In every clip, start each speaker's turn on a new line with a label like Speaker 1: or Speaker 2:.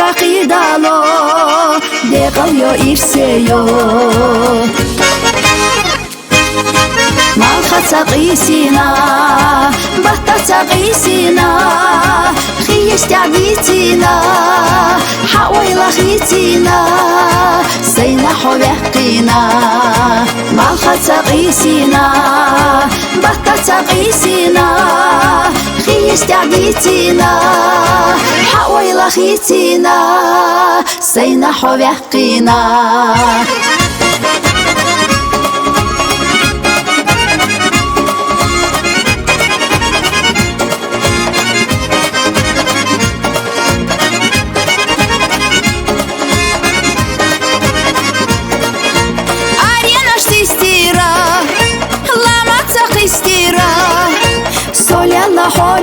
Speaker 1: عقيدالو دقويو إرسيو مالخا تقيسينا بطا تقيسينا خيش تعبيتينا حويلا خيتينا سينا حبقينا مالخا تقيسينا بطا تقيسينا خيش تعبيتينا حويلا خيتينا سينا حبقينا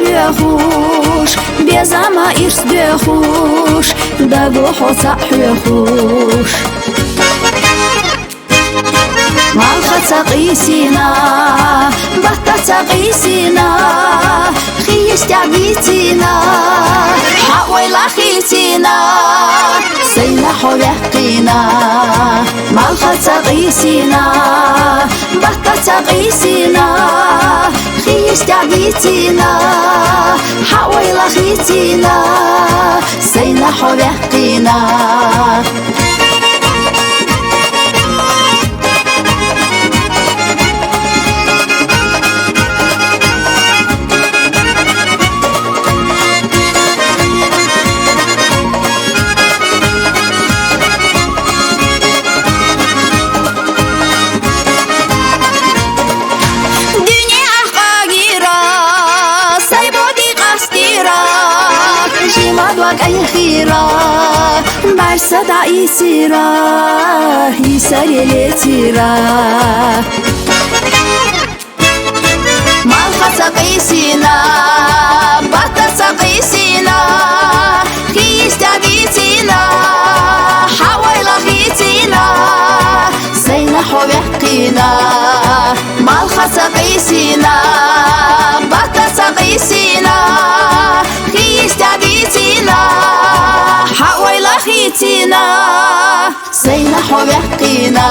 Speaker 1: خوش بيزعما إرس بيخوش دابو حوصا حيخوش مالخا تقيسينا بطا تقيسينا خيش تعبيتينا حويلا خيتينا سينا حبقينا مالخا تقيسينا بطا تقيسينا خيش تعبيتينا حويلا خيتينا سينا حبقينا أي خيرة بعرسة دعيسيرة يساري لتيرة مالخا تقيسينا بطا تقيسينا خيش تعبيتينا حويلا خيتينا سينا حبقينا مالخا تقيسينا بطا تقيسينا خيش تعبيتينا حويلا خيتينا سينا حبقينا